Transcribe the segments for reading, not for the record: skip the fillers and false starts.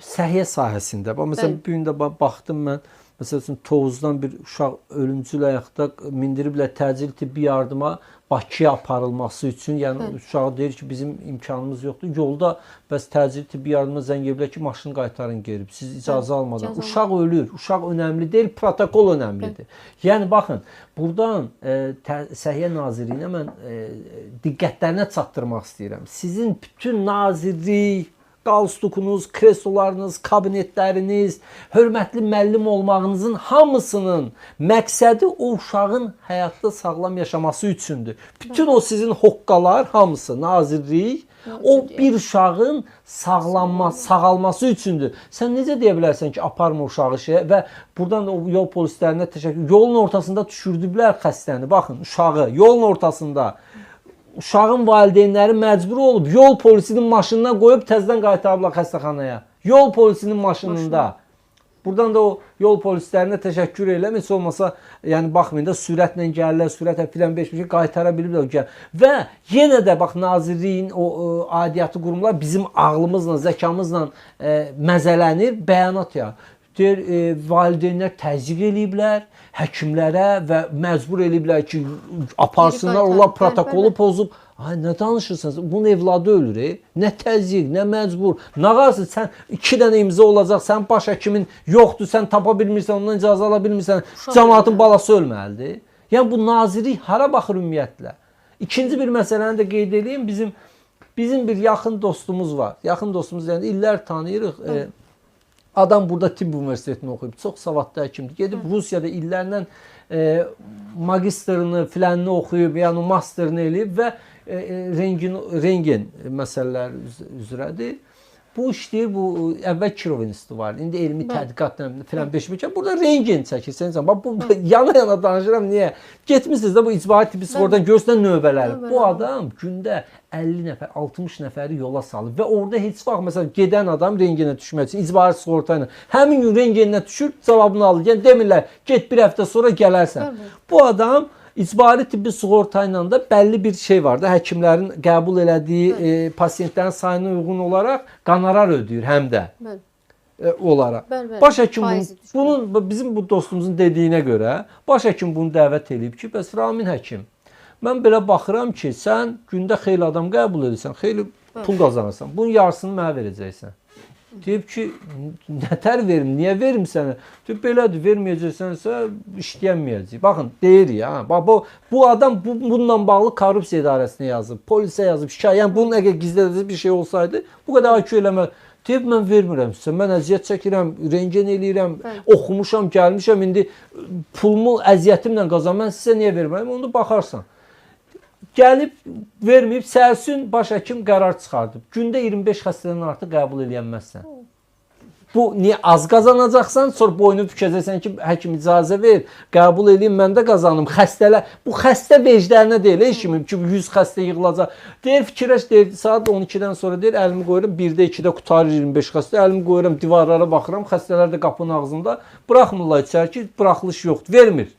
səhiyyə sahəsində. Məsələn, bu gün də baxdım mən, məsəl üçün Tovuzdan bir uşaq ölümcül ayaqda mindiriblər təcili tibbi yardıma Bakıya aparılması üçün. Yəni uşaq deyir ki, bizim imkanımız yoxdur. Yolda bəs təcili tibbi yardıma zəng ediblər ki, maşını qaytarın geri. Siz icazə almadan. Uşaq ölür. Uşaq önəmli deyil, protokol önəmlidir. Yəni baxın, buradan Səhiyyə Nazirliyinə mən diqqətlərinə çatdırmaq istəyirəm. Sizin bütün nazirlik, qalstukunuz, kreslolarınız, kabinetləriniz, hörmətli müəllim olmağınızın hamısının məqsədi o uşağın həyatda sağlam yaşaması üçündür. Bütün o sizin hoqqalar hamısı, nazirlik, o bir uşağın sağalması üçündür. Sən necə deyə bilərsən ki, aparma uşağı şeyə və buradan o yol polislərinə təşəkkür. Yolun ortasında düşürdüblər xəstəni. Baxın, uşağı yolun ortasında. Uşağın valideynləri məcbur olub yol polisinin maşınına qoyub təzədən qaytarıblar xəstəxanaya. Yol polisinin maşınında. Buradan da o yol polislərinə təşəkkür edirəm. Heç olmasa, yəni baxmayın da sürətlə gəlirlər, sürətlə filan 5 şey qaytara biliblər. Və yenə də bax nazirliyin o aidiyyatı qurumlar bizim ağlımızla, zəkamızla məzələnir, bəyanat ya. Deyir, valideynlər təzyiq eləyiblər həkimlərə və məcbur eləyiblər ki, aparsınlar, onlar protokolu pozub. Ay, nə danışırsınız? Bunun evladı ölür, nə təzyiq, nə məcbur. Nağarsın, sən 2 dənə imza olacaq, sən baş həkimin yoxdur, sən tapa bilmirsən, ondan icazə ala bilmirsən, cəmaatın balası ölməlidir. Yəni, bu nazirlik hara baxır ümumiyyətlə? İkinci bir məsələni də qeyd edeyim, bizim bir yaxın dostumuz var. Yaxın dostumuz, yəni illər tanıyırıq. Adam burada tibb universitetini oxuyub, çox savadlı həkimdir. Gedib Rusiyada illərlə magistrını, filanını oxuyub, yəni masterini eləyib və rengen məsələləri üzrədir. Bu işləyir, bu əvvəl Kirov İnstitutu var. İndi elmi tədqiqat filan 5 mükəm. Burada rengen çəkirsən. Bax, bu yana danışıram. Niyə? Getmişsiniz də bu icbari tibbi sığortadan görürsən növbələri. Bu adam gündə 50 nəfər, 60 nəfəri yola salır və orada heç vaxt məsələn gedən adam rengenə düşmək üçün icbari sığorta ilə həmin gün rengeninə düşür, cavabını alır. Yəni demirlər, get bir həftə sonra gələrsən. Bu adam İcbari tibbi sığorta ilə də bəlli bir şey var da, həkimlərin qəbul elədiyi pasiyentlərin sayına uyğun olaraq qonorar ödəyir həm də olaraq. Baş həkim bizim bu dostumuzun dediyinə görə baş həkim bunu dəvət edib ki, bəs Ramin həkim, mən belə baxıram ki, sən gündə xeyli adam qəbul edirsən, xeyli pul qazanırsan, bunun yarısını mənə verəcəksən. Deyib ki, nətər verim, niyə verim sənə? Deyib, belədir, verməyəcəksənsə işləyənməyəcək. Baxın, deyir ya, bu adam bununla bağlı korrupsiya idarəsinə yazıb, polisə yazıb, şikayət. Yəni, bunun əgər gizlədəcək bir şey olsaydı, bu qədər IQ eləmək. Deyib, mən vermirəm sizə, mən əziyyət çəkirəm, rengen eləyirəm, oxumuşam, gəlmişəm, indi pulumu əziyyətimlə qazanım, mən sizə niyə verməyim, onu baxarsan. Gəlib, verməyib, səhərsin baş həkim qərar çıxardıb. Gündə 25 xəstədən artıq qəbul eləyənməzsən. Bu, niyə az qazanacaqsan, sonra boynu bükəcəksən ki, həkim icazə ver, qəbul eləyim, mən də qazanım. Xəstələr, bu xəstə vecdərinə deyil, işimim ki, 100 xəstə yığılacaq. Deyir, fikirləş, deyir, saat 12-dən sonra deyir, əlimi qoyuram, 1-də 2-də qutarır 25 xəstə, əlimi qoyuram, divarlara baxıram, xəstələr də qapının ağzında, buraxmırlar içəri ki, buraxılış yoxdur, vermir.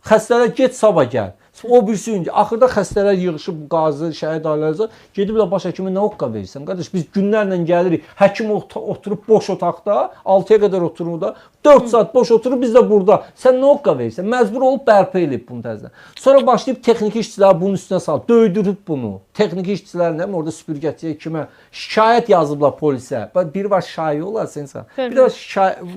Xəstələr get sabah gəl. O birisi indi axırda xəstələr yığılıb qazi, şəhid ailələrə gediblər baş həkimə nə oqqa verirsən? Qardaş biz günlərlə gəlirik. Həkim oturub boş otaqda, 6-ya qədər oturur da, 4 saat boş oturub biz də burada. Sən nə oqqa verirsən? Məcbur olub bərpa eləyib bunu təzədən. Sonra başlayıb texniki işçilər bunun üstünə salıb, döydürüb bunu. Texniki işçilər nə orada süpürgəçiyə kimə şikayət yazıblar polisə. Bir var şayiə olar sənsən. Bir də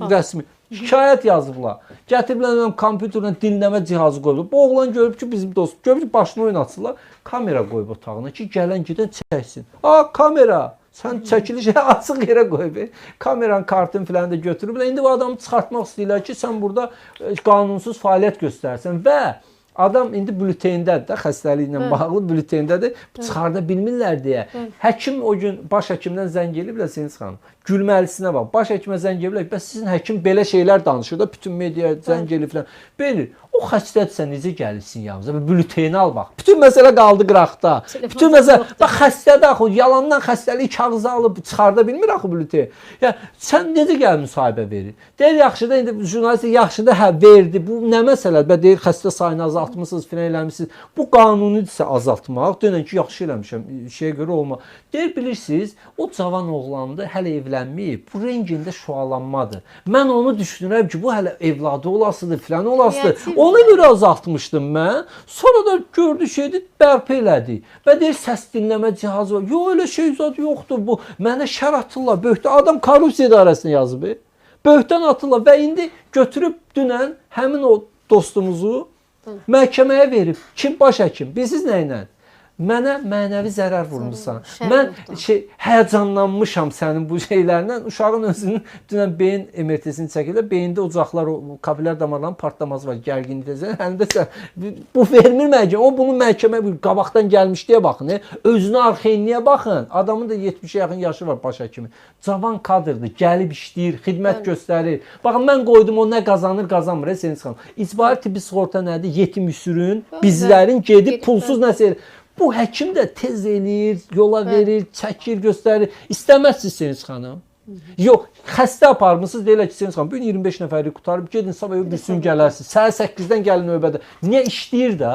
rəsmi şikayət yazıblar. Gətiriblər kompüterlə dinləmə cihazı qoyulub. Bu oğlan görüb ki, bizim dost, görüb ki, başını oynatsınlar. Kamera qoyub otağına ki, gələn gedən çəksin. Kamera. Sən çəkilişə açıq yerə qoyub. Kameranın kartını filan da götürüblər. İndi bu adamı çıxartmaq istəyirlər ki, sən burada qanunsuz fəaliyyət göstərsən və adam indi bültendədir də, xəstəliklə bağlı bültendədir. Çıxarda bilmirlər deyə. Həkim o gün baş həkimdən zəng eləyiblər, Seniz xanım. Gülməlisinə bax. Baş həkimə zəng eləyiblər. Bəs sizin həkim belə şeylər danışır da, bütün media zəng eləyib filan. Bilir. Bu xəstədirsə necə gəlirsin yanımıza? Bülteni al bax. Bütün məsələ qaldı qıraqda. Bütün məsələ bax xəstədir axı, yalandan xəstəlik kağızı alıb çıxarda bilmir axı bülteni. Ya sən necə gəl müsahibə verir? Deyir yaxşı da indi jurnalist yaxşı da hə verdi. Bu nə məsələdir? Bə deyir xəstə sayını azaltmısınız, filan eləmisiniz. Bu qanunidirsə azaltmaq. Dönən ki yaxşı eləmişəm, şeyə görə olma. Deyir bilirsiniz, o cavan oğlandı, hələ evlənməyib. Bu rengində şualanmadır. Mən onu düşünürəm ki, bu hələ evladı olasıdır, filan olasıdır. Ona görə azaltmışdım mən. Sonra da gördü şeydi, bərpa elədi. Və deyir səs dinləmə cihazı var. Yox elə şey zad yoxdur bu. Mənə şər atırlar. Böhtən adam korrupsiya idarəsinə yazıb. Böhtən atırlar və indi götürüb dünən həmin o dostumuzu məhkəməyə verib. Kim baş həkim? Bilirsiniz nə ilə? Mənə mənəvi zərər vurmusan. Mən həyəcanlanmışam sənin bu şeylərlə. Uşağın özünün dünən beyin MRT-sini çəkirlər. Beyində ocaqlar, kapillər damarların partlaması var, gərginlikdə. Həm də sən bu vermir məhkəmə. O bunu məhkəmə qabaqdan gəlmişliyə baxın. Özünə arxeynliyə baxın. Adamın da 70-ə yaxın yaşı var baş həkimi. Cavan kadrdır, gəlib işləyir, xidmət göstərir. Baxın mən qoydum o nə qazanır, qazanmır. Seniz xanım. İcbari tibbi sığorta nədir? Yetim üsürün, bizlərin gedib pulsuz nəsə edir. Bu həkim də tez eləyir, yola verir, çəkir, göstərir. İstəməzsiniz Seniz xanım. Yox, xəstə aparmısınız, deyirlər ki, Seniz xanım, bugün 25 nəfəri qutarıb, gedin sabah bir gün gələrsiniz. Səhər 8-dən gəlin növbədə. Niyə işləyir də?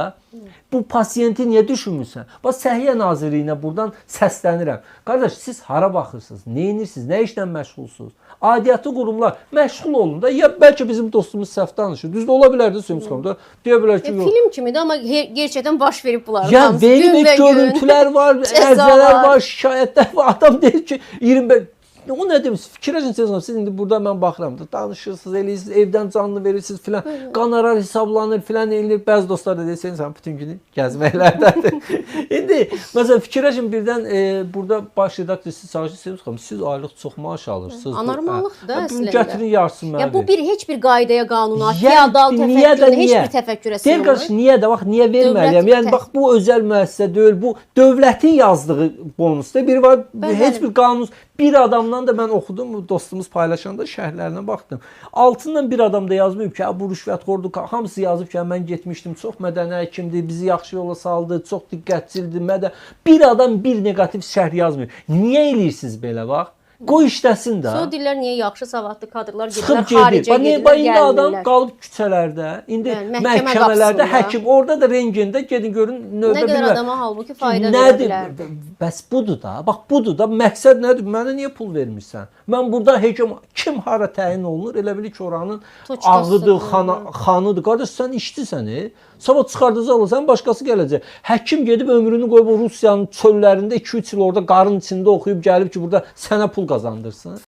Bu pasiyenti niyə düşünmürsən? Bax, Səhiyyə Nazirliyinə buradan səslənirəm. Qardaş, siz hara baxırsınız? Nə edirsiniz? Nə işlə məşğulsunuz? Aidiyyatı qurumlar məşğul olun da. Ya bəlkə bizim dostumuz səhv danışır. Düzdür, ola bilər də Seniz xanım da. Deyə bilər ki, yox. Film kimidir, amma gerçəkdən baş verib bunlar. Ya verib görüntülər var, ərizələr var, şikayətlər var. Adam deyir ki, 25 o nə demiş? Fikirləşin Seniz xanım, siz indi burada mən baxıram da, danışırsınız, eləyirsiniz, evdən canlı verirsiniz filan, qonorar hesablanır filan eləyilir. Bəzi dostlar da deyir Seniz xanım bütün günü gəzməklərdədir. İndi məsələn fikirləşin birdən burada baş redaktor siz çalışırsınız Seniz xanım, siz aylıq çox maaş alırsınız. Anormallıqdır da əslində. Gətirin yarısını mənə. Ya bu heç bir qaydaya, qanuna, feodal təfəkkürünə heç bir təfəkkürə sığmır. Deyir qardaş, niyə də bax, niyə verməliyəm? Yəni bax bu özəl müəssisə deyil, bu dövlətin yazdığı bonusdur. Biri var, heç bir qanun. Bir adamdan da mən oxudum, dostumuz paylaşanda şərhlərinə baxdım. Altından bir adam da yazmayıb ki, bu rüşvətxordur. Hamısı yazıb ki, mən getmişdim, çox mədəni həkimdir, bizi yaxşı yola saldı, çox diqqətçildir. Bir adam bir neqativ şərh yazmıyor. Niyə eləyirsiniz belə bax? Qoy işləsin də. Sonra deyirlər niyə yaxşı savadlı kadrlar gedirlər, xaricə gedirlər, indi adam qalıb küçələrdə, indi məhkəmələrdə həkim, orada da rengində gedin görün növbə bilmə. Nə qədər adama halbuki fayda verə bilərdi. Bəs budur da, bax budur da, məqsəd nədir? Mənə niyə pul vermirsən? Mən burada kim hara təyin olunur, elə bilir ki, oranın ağıdır, xanıdır. Qardaş, sən işçisən, sabah çıxardacaqsan, başqası gələcək. Həkim gedib ömrünü qoyub Rusiyanın çöllərində 2-3 il orada qarın içində oxuyub gəlib ki, burada sənə pul qazandırsın.